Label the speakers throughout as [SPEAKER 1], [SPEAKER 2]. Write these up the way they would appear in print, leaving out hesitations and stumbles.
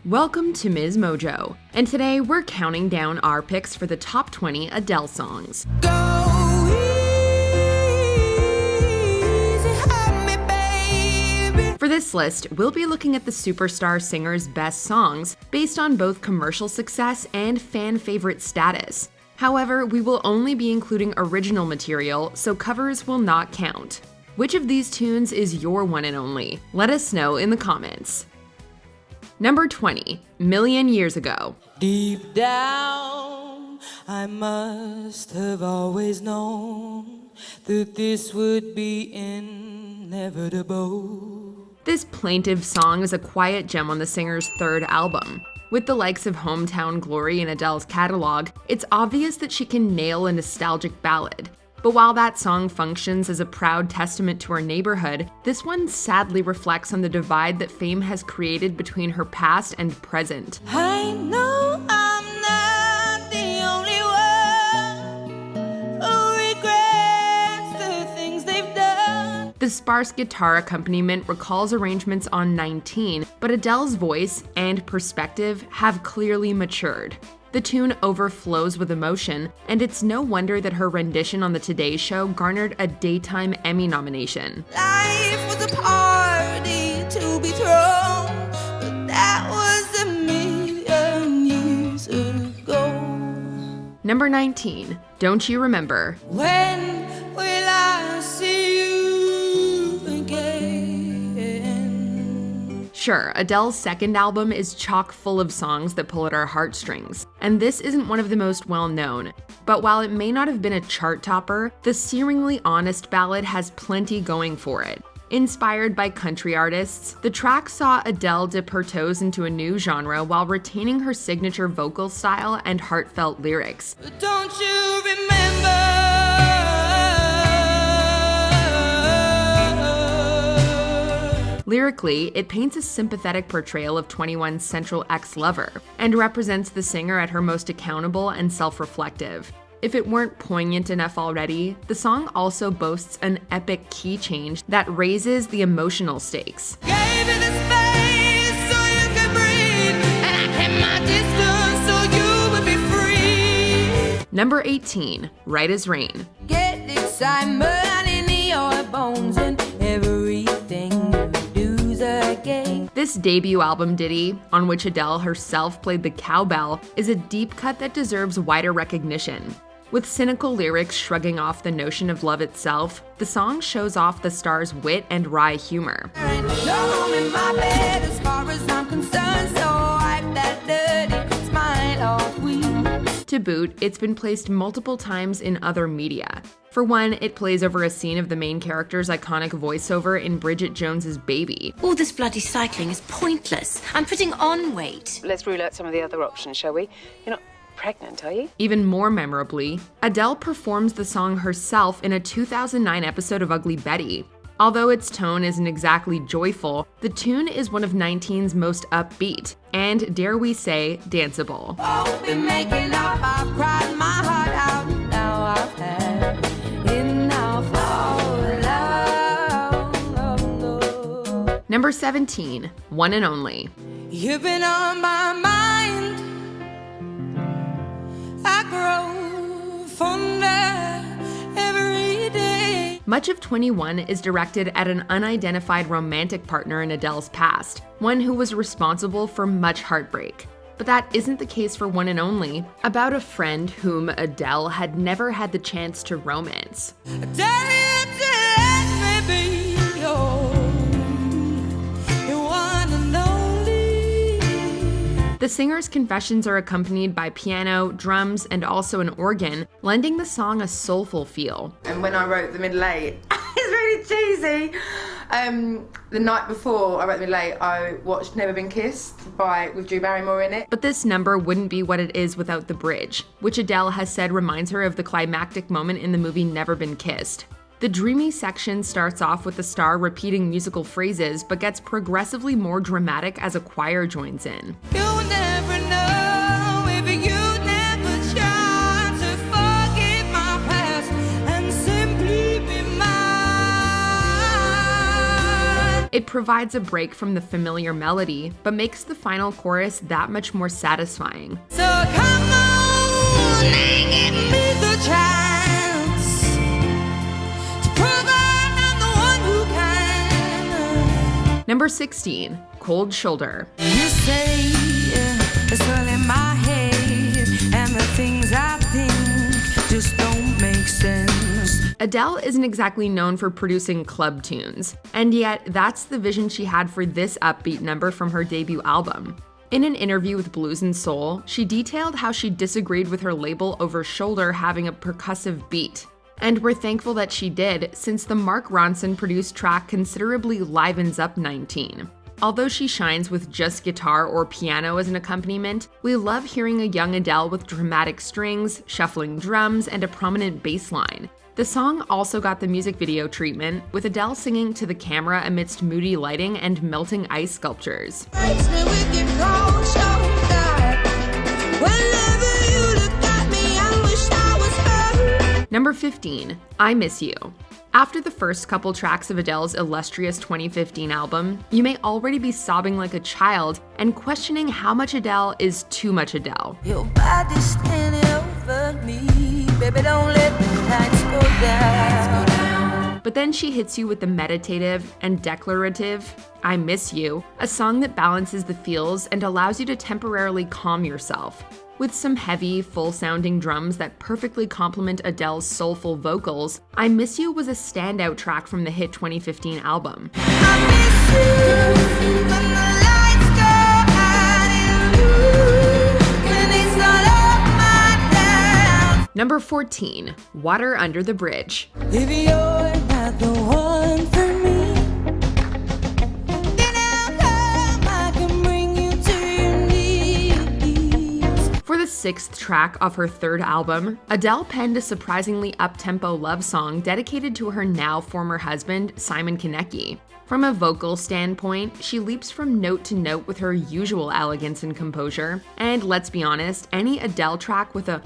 [SPEAKER 1] Welcome to MsMojo, and today we're counting down our picks for the top 20 Adele songs.
[SPEAKER 2] Go easy on me, baby.
[SPEAKER 1] For this list, we'll be looking at the superstar singer's best songs based on both commercial success and fan favorite status. However, we will only be including original material, so covers will not count. Which of these tunes is your one and only? Let us know in the comments. Number 20, Million Years Ago.
[SPEAKER 2] Deep down, I must have always known that this would be inevitable.
[SPEAKER 1] This plaintive song is a quiet gem on the singer's third album. With the likes of Hometown Glory in Adele's catalog, it's obvious that she can nail a nostalgic ballad. But while that song functions as a proud testament to her neighborhood, this one sadly reflects on the divide that fame has created between her past and present.
[SPEAKER 2] I know I'm not the only one who regrets the things they've done.
[SPEAKER 1] The sparse guitar accompaniment recalls arrangements on 19, but Adele's voice and perspective have clearly matured. The tune overflows with emotion, and it's no wonder that her rendition on the Today Show garnered a Daytime Emmy nomination.
[SPEAKER 2] Life was a party to be thrown, but that was a million years ago.
[SPEAKER 1] Number 19, Don't You Remember?
[SPEAKER 2] When will I see you again?
[SPEAKER 1] Sure, Adele's second album is chock full of songs that pull at our heartstrings, and this isn't one of the most well-known. But while it may not have been a chart topper, the searingly honest ballad has plenty going for it. Inspired by country artists, the track saw Adele dip her toes into a new genre while retaining her signature vocal style and heartfelt lyrics.
[SPEAKER 2] But don't you remember?
[SPEAKER 1] Lyrically, it paints a sympathetic portrayal of 21's central ex-lover, and represents the singer at her most accountable and self-reflective. If it weren't poignant enough already, the song also boasts an epic key change that raises the emotional stakes.
[SPEAKER 2] Gave you the space so you could breathe, and I kept my distance so you would be free.
[SPEAKER 1] Number 18, Right as Rain.
[SPEAKER 2] Get excitement in your bones and everything you do's a game.
[SPEAKER 1] This debut album ditty, on which Adele herself played the cowbell, is a deep cut that deserves wider recognition. With cynical lyrics shrugging off the notion of love itself, the song shows off the star's wit and wry humor.
[SPEAKER 2] There ain't no room in my bed as far as I'm concerned, so wipe that dirty smile off we.
[SPEAKER 1] To boot, it's been placed multiple times in other media. For one, it plays over a scene of the main character's iconic voiceover in Bridget Jones's Baby.
[SPEAKER 3] All this bloody cycling is pointless. I'm putting on weight.
[SPEAKER 4] Let's rule out some of the other options, shall we? You're not pregnant, are you?
[SPEAKER 1] Even more memorably, Adele performs the song herself in a 2009 episode of Ugly Betty. Although its tone isn't exactly joyful, the tune is one of 19's most upbeat, and dare we say, danceable.
[SPEAKER 2] Oh, been making up, I've cried my heart out, now I've had enough of love.
[SPEAKER 1] Number 17, One and Only.
[SPEAKER 2] You've been on my mind, I grow fonder every day.
[SPEAKER 1] Much of 21 is directed at an unidentified romantic partner in Adele's past, one who was responsible for much heartbreak. But that isn't the case for One and Only, about a friend whom Adele had never had the chance to romance.
[SPEAKER 2] Tell you to let me be your one and only.
[SPEAKER 1] The singer's confessions are accompanied by piano, drums, and also an organ, lending the song a soulful feel.
[SPEAKER 5] And when I wrote The Middle Eight, it's really cheesy. The night before I wrote The Middle Eight, I watched Never Been Kissed with Drew Barrymore in it.
[SPEAKER 1] But this number wouldn't be what it is without the bridge, which Adele has said reminds her of the climactic moment in the movie Never Been Kissed. The dreamy section starts off with the star repeating musical phrases, but gets progressively more dramatic as a choir joins in.
[SPEAKER 2] You'll never know if you never try to forgive my past and simply be mine.
[SPEAKER 1] It provides a break from the familiar melody, but makes the final chorus that much more satisfying.
[SPEAKER 2] So come on and give me the chance to prove I'm the one who can.
[SPEAKER 1] Number 16, Cold Shoulder.
[SPEAKER 2] You say it's all in my head, and the things I think just don't make sense.
[SPEAKER 1] Adele isn't exactly known for producing club tunes, and yet that's the vision she had for this upbeat number from her debut album. In an interview with Blues and Soul, she detailed how she disagreed with her label over Shoulder having a percussive beat. And we're thankful that she did, since the Mark Ronson-produced track considerably livens up 19. Although she shines with just guitar or piano as an accompaniment, we love hearing a young Adele with dramatic strings, shuffling drums, and a prominent bass line. The song also got the music video treatment, with Adele singing to the camera amidst moody lighting and melting ice sculptures. Number 15, I Miss You. After the first couple tracks of Adele's illustrious 2015 album, you may already be sobbing like a child and questioning how much Adele is too much Adele.
[SPEAKER 2] Your body's standing over me, baby, don't let the lights go down.
[SPEAKER 1] But then she hits you with the meditative and declarative I Miss You, a song that balances the feels and allows you to temporarily calm yourself. With some heavy, full-sounding drums that perfectly complement Adele's soulful vocals, I Miss You was a standout track from the hit 2015 album.
[SPEAKER 2] I miss you when the lights go out and blue, when it's all up my down.
[SPEAKER 1] Number 14, Water Under the Bridge.
[SPEAKER 2] If you're not the one for me, then I'll come, I can bring you to your knees.
[SPEAKER 1] For the 6th track of her 3rd album, Adele penned a surprisingly up-tempo love song dedicated to her now former husband, Simon Konecki. From a vocal standpoint, she leaps from note to note with her usual elegance and composure, and let's be honest, any Adele track with a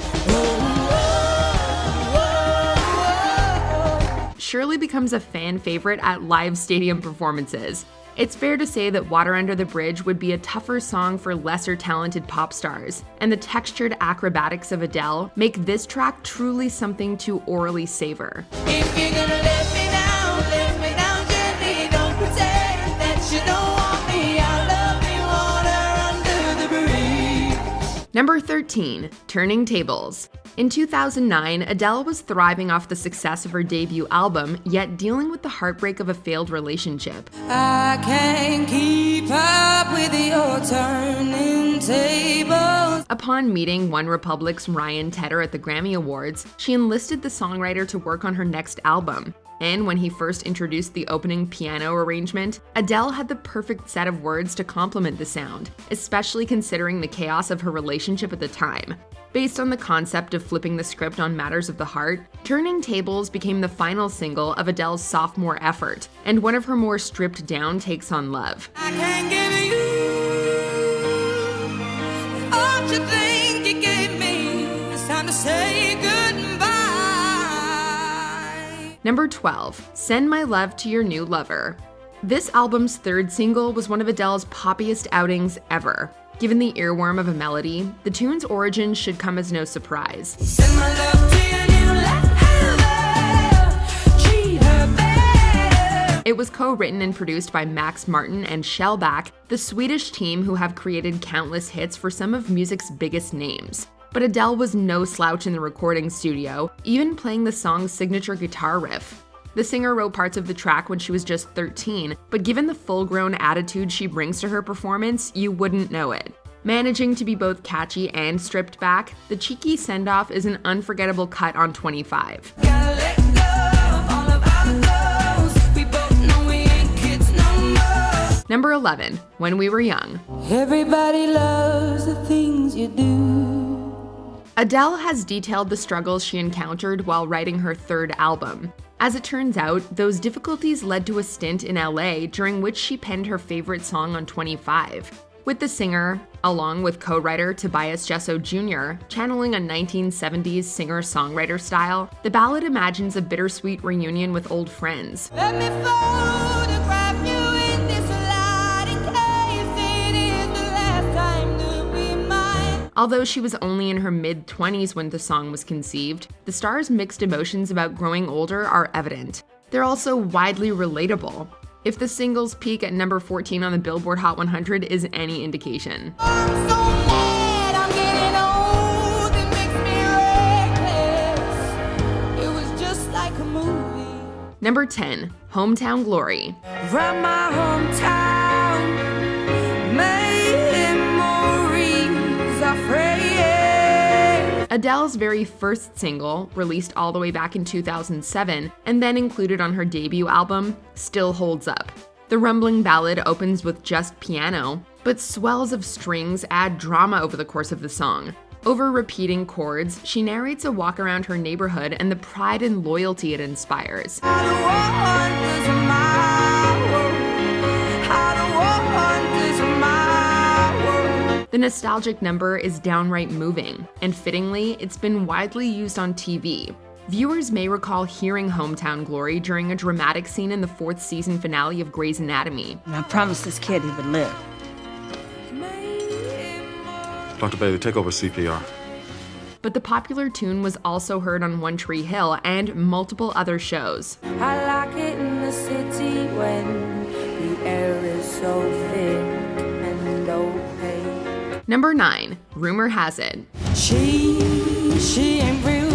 [SPEAKER 1] surely becomes a fan favorite at live stadium performances. It's fair to say that Water Under the Bridge would be a tougher song for lesser talented pop stars, and the textured acrobatics of Adele make this track truly something to orally savor.
[SPEAKER 2] If you're gonna let me down gently, don't pretend that you don't want me, I'll love you, water under the bridge.
[SPEAKER 1] Number 13, Turning Tables. In 2009, Adele was thriving off the success of her debut album, yet dealing with the heartbreak of a failed relationship.
[SPEAKER 2] I can't keep up with your turning tables.
[SPEAKER 1] Upon meeting OneRepublic's Ryan Tedder at the Grammy Awards, she enlisted the songwriter to work on her next album. And when he first introduced the opening piano arrangement, Adele had the perfect set of words to complement the sound, especially considering the chaos of her relationship at the time. Based on the concept of flipping the script on matters of the heart, Turning Tables became the final single of Adele's sophomore effort, and one of her more stripped-down takes on love.
[SPEAKER 2] I can't give you all you think you gave me. It's time to say goodbye.
[SPEAKER 1] Number 12, Send My Love to Your New Lover. This album's 3rd single was one of Adele's poppiest outings ever. Given the earworm of a melody, the tune's origin should come as no surprise.
[SPEAKER 2] Send my love to your new lover, treat her better.
[SPEAKER 1] It was co-written and produced by Max Martin and Shellback, the Swedish team who have created countless hits for some of music's biggest names. But Adele was no slouch in the recording studio, even playing the song's signature guitar riff. The singer wrote parts of the track when she was just 13, but given the full-grown attitude she brings to her performance, you wouldn't know it. Managing to be both catchy and stripped back, the cheeky send-off is an unforgettable cut on 25.
[SPEAKER 2] Gotta let go of all of our goals. We both know we ain't kids no more.
[SPEAKER 1] Number 11, When We Were Young.
[SPEAKER 2] Everybody loves the things you do.
[SPEAKER 1] Adele has detailed the struggles she encountered while writing her 3rd album. As it turns out, those difficulties led to a stint in LA during which she penned her favorite song on 25. With the singer, along with co-writer Tobias Jesso Jr., channeling a 1970s singer-songwriter style, the ballad imagines a bittersweet reunion with old friends.
[SPEAKER 2] Let me photograph you in
[SPEAKER 1] Although she was only in her mid-20s when the song was conceived, the star's mixed emotions about growing older are evident. They're also widely relatable. If the singles peak at number 14 on the Billboard Hot 100 is any indication.
[SPEAKER 2] I'm so mad, I'm getting old, it makes me reckless. It was just like a movie.
[SPEAKER 1] Number 10, Hometown Glory.
[SPEAKER 2] From my hometown, memories are fraying.
[SPEAKER 1] Adele's very first single, released all the way back in 2007, and then included on her debut album, still holds up. The rumbling ballad opens with just piano, but swells of strings add drama over the course of the song. Over repeating chords, she narrates a walk around her neighborhood and the pride and loyalty it inspires. The nostalgic number is downright moving, and fittingly, it's been widely used on TV. Viewers may recall hearing Hometown Glory during a dramatic scene in the 4th season finale of Grey's Anatomy.
[SPEAKER 6] And I promised this kid he would live.
[SPEAKER 7] Dr. Bailey, take over CPR.
[SPEAKER 1] But the popular tune was also heard on One Tree Hill and multiple other shows.
[SPEAKER 2] I like it in the city when the air is so thick and opaque.
[SPEAKER 1] Number 9, Rumor Has It.
[SPEAKER 2] She ain't real.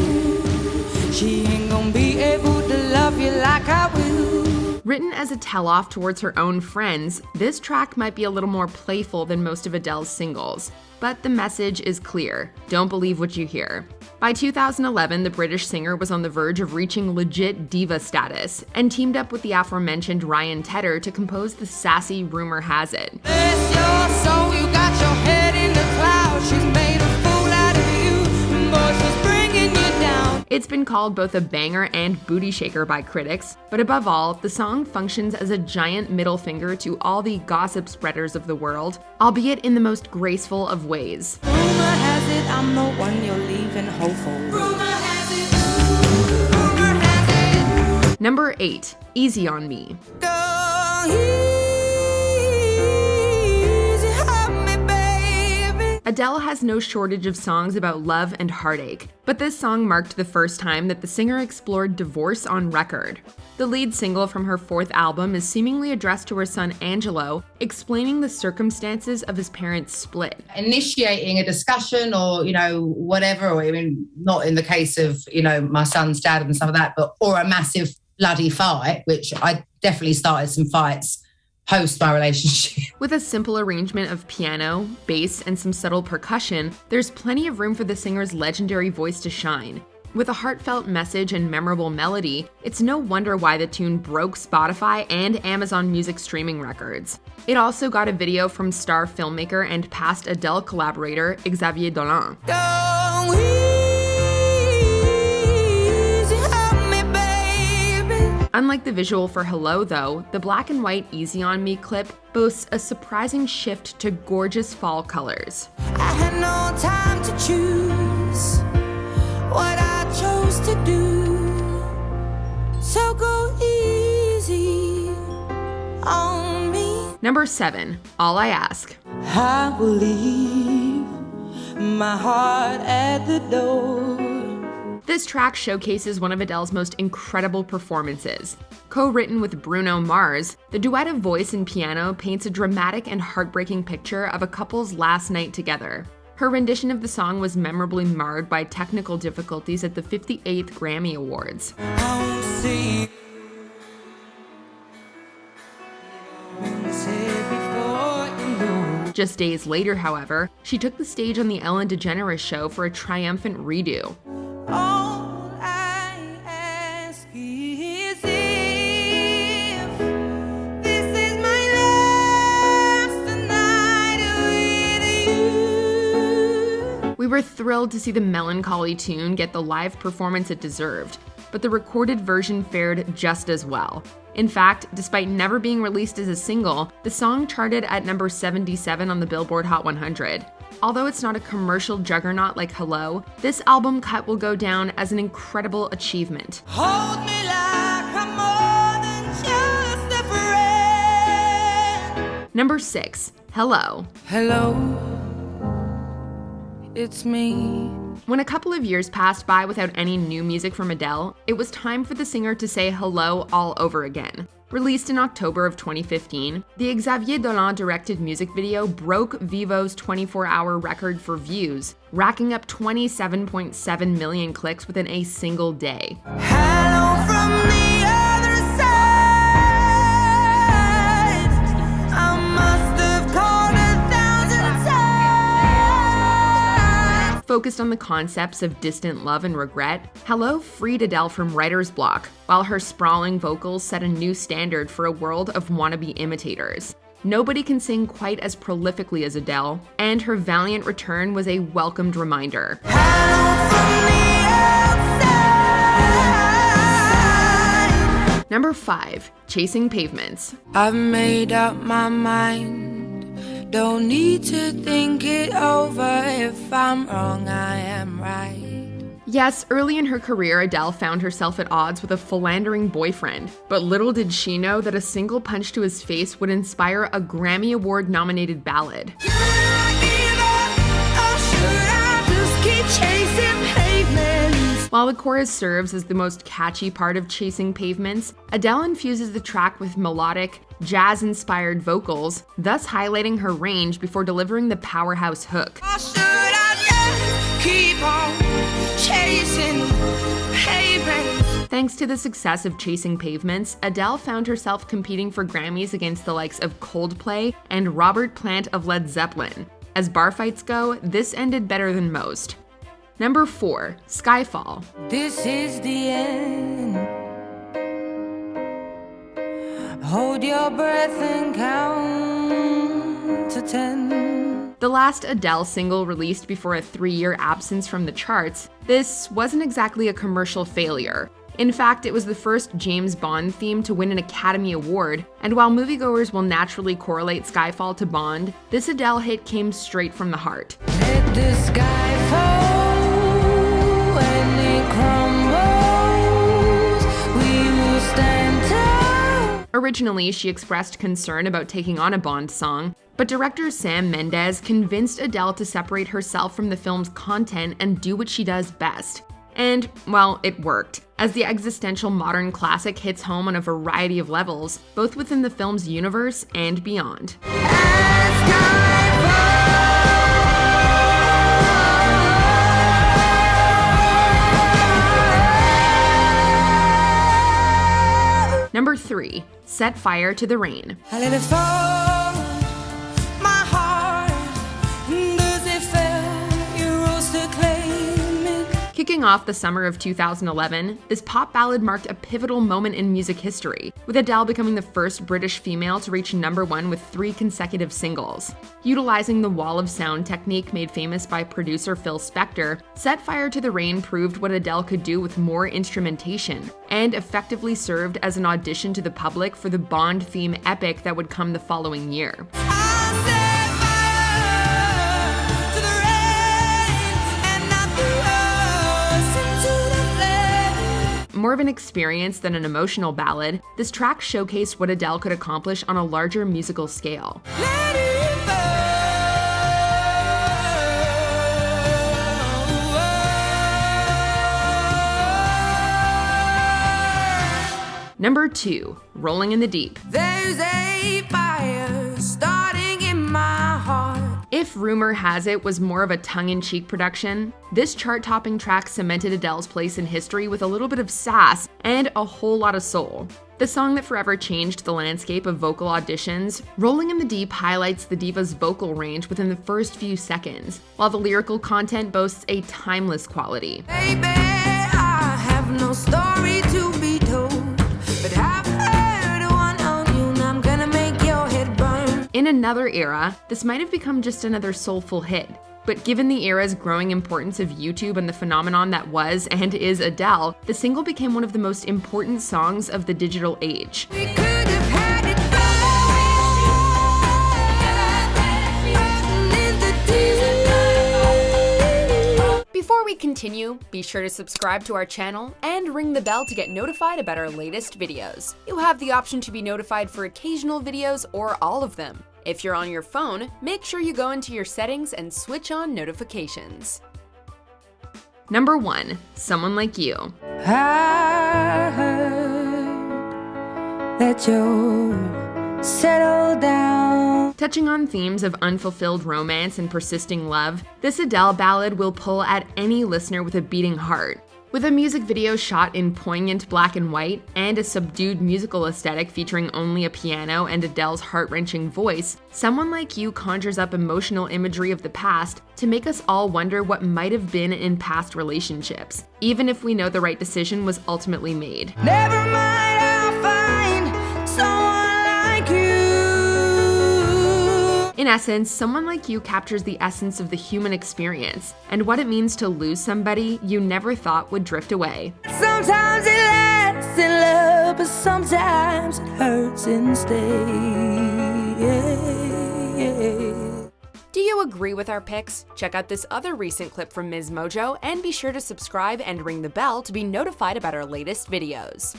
[SPEAKER 2] She ain't gonna be able to love you like I will.
[SPEAKER 1] Written as a tell-off towards her own friends, this track might be a little more playful than most of Adele's singles. But the message is clear: don't believe what you hear. By 2011, the British singer was on the verge of reaching legit diva status and teamed up with the aforementioned Ryan Tedder to compose the sassy Rumor Has It.
[SPEAKER 2] Bless your soul, you got your head in the clouds. She's made a fool out of you, but she's bringing you down.
[SPEAKER 1] It's been called both a banger and booty shaker by critics, but above all, the song functions as a giant middle finger to all the gossip spreaders of the world, albeit in the most graceful of ways.
[SPEAKER 2] Rumor has it I'm the one you're leaving hopeful. Rumor has it. Rumor has it.
[SPEAKER 1] Number 8, Easy on Me.
[SPEAKER 2] Go easy on me, baby.
[SPEAKER 1] Adele has no shortage of songs about love and heartache, but this song marked the first time that the singer explored divorce on record. The lead single from her 4th album is seemingly addressed to her son Angelo, explaining the circumstances of his parents' split.
[SPEAKER 8] Initiating a discussion or, whatever, or even not in the case of, my son's dad and stuff like that, or a massive bloody fight, which I definitely started some fights post my relationship.
[SPEAKER 1] With a simple arrangement of piano, bass, and some subtle percussion, there's plenty of room for the singer's legendary voice to shine. With a heartfelt message and memorable melody, it's no wonder why the tune broke Spotify and Amazon Music streaming records. It also got a video from star filmmaker and past Adele collaborator Xavier Dolan.
[SPEAKER 2] Go easy on me, baby.
[SPEAKER 1] Unlike the visual for Hello, though, the black and white Easy on Me clip boasts a surprising shift to gorgeous fall colors.
[SPEAKER 2] I had no time to choose what I chose to do. So go easy on me.
[SPEAKER 1] Number 7, All I Ask.
[SPEAKER 2] I will leave my heart at the door.
[SPEAKER 1] This track showcases one of Adele's most incredible performances. Co-written with Bruno Mars, the duet of voice and piano paints a dramatic and heartbreaking picture of a couple's last night together. Her rendition of the song was memorably marred by technical difficulties at the 58th Grammy Awards.
[SPEAKER 2] I won't see.
[SPEAKER 1] Just days later, however, she took the stage on The Ellen DeGeneres Show for a triumphant redo.
[SPEAKER 2] All I ask is if this is my last night with you.
[SPEAKER 1] We were thrilled to see the melancholy tune get the live performance it deserved, but the recorded version fared just as well. In fact, despite never being released as a single, the song charted at number 77 on the Billboard Hot 100. Although it's not a commercial juggernaut like Hello, this album cut will go down as an incredible achievement.
[SPEAKER 2] Hold me like I'm more than just a friend.
[SPEAKER 1] Number 6, Hello.
[SPEAKER 2] Hello, it's me.
[SPEAKER 1] When a couple of years passed by without any new music from Adele, it was time for the singer to say hello all over again. Released in October of 2015, the Xavier Dolan directed music video broke Vivo's 24-hour record for views, racking up 27.7 million clicks within a single day.
[SPEAKER 2] Hello from the other side. I must have called 1,000 times.
[SPEAKER 1] Focused on the concepts of distant love and regret, Hello freed Adele from writer's block, while her sprawling vocals set a new standard for a world of wannabe imitators. Nobody can sing quite as prolifically as Adele, and her valiant return was a welcomed reminder. Number 5, Chasing Pavements.
[SPEAKER 2] I've made up my mind. Don't need to think it over. If I'm wrong, I am right.
[SPEAKER 1] Yes, early in her career, Adele found herself at odds with a philandering boyfriend, but little did she know that a single punch to his face would inspire a Grammy Award-nominated ballad. While the chorus serves as the most catchy part of Chasing Pavements, Adele infuses the track with melodic, jazz-inspired vocals, thus highlighting her range before delivering the powerhouse hook. Thanks to the success of Chasing Pavements, Adele found herself competing for Grammys against the likes of Coldplay and Robert Plant of Led Zeppelin. As bar fights go, this ended better than most. Number 4, Skyfall.
[SPEAKER 2] This is the end. Hold your breath and count to 10.
[SPEAKER 1] The last Adele single released before a 3-year absence from the charts, this wasn't exactly a commercial failure. In fact, it was the first James Bond theme to win an Academy Award, and while moviegoers will naturally correlate Skyfall to Bond, this Adele hit came straight from the heart.
[SPEAKER 2] Let the sky fall when it crumbles. We will stand tall.
[SPEAKER 1] Originally, she expressed concern about taking on a Bond song, but director Sam Mendes convinced Adele to separate herself from the film's content and do what she does best. And, well, it worked, as the existential modern classic hits home on a variety of levels, both within the film's universe and beyond. Number 3, Set Fire to the Rain.
[SPEAKER 2] I let it fall, my heart. Does it feel you rose to claim it?
[SPEAKER 1] Kicking off the summer of 2011, this pop ballad marked a pivotal moment in music history, with Adele becoming the first British female to reach number 1 with 3 consecutive singles. Utilizing the wall of sound technique made famous by producer Phil Spector, Set Fire to the Rain proved what Adele could do with more instrumentation, and effectively served as an audition to the public for the Bond theme epic that would come the following year. More of an experience than an emotional ballad, this track showcased what Adele could accomplish on a larger musical scale. Number 2, Rolling in the Deep.
[SPEAKER 2] There's a fire starting in my heart.
[SPEAKER 1] If rumor has it was more of a tongue-in-cheek production, this chart-topping track cemented Adele's place in history with a little bit of sass and a whole lot of soul. The song that forever changed the landscape of vocal auditions, Rolling in the Deep highlights the diva's vocal range within the first few seconds, while the lyrical content boasts a timeless quality.
[SPEAKER 2] Baby, I have no story to be told, but I've heard one on you, and I'm gonna make your head burn.
[SPEAKER 1] In another era, this might have become just another soulful hit. But given the era's growing importance of YouTube and the phenomenon that was and is Adele, the single became one of the most important songs of the digital age.
[SPEAKER 2] We could have had it all.
[SPEAKER 1] Before we continue, be sure to subscribe to our channel and ring the bell to get notified about our latest videos. You have the option to be notified for occasional videos or all of them. If you're on your phone, make sure you go into your settings and switch on notifications. Number 1. Someone Like You.
[SPEAKER 2] I heard that you're settled down.
[SPEAKER 1] Touching on themes of unfulfilled romance and persisting love, this Adele ballad will pull at any listener with a beating heart. With a music video shot in poignant black and white and a subdued musical aesthetic featuring only a piano and Adele's heart-wrenching voice, Someone Like You conjures up emotional imagery of the past to make us all wonder what might have been in past relationships, even if we know the right decision was ultimately made.
[SPEAKER 2] Never mind, I'll find someone like you.
[SPEAKER 1] In essence, Someone Like You captures the essence of the human experience and what it means to lose somebody you never thought would drift away.
[SPEAKER 2] Sometimes it lasts in love, but sometimes it hurts instead.
[SPEAKER 1] Do you agree with our picks? Check out this other recent clip from MsMojo and be sure to subscribe and ring the bell to be notified about our latest videos.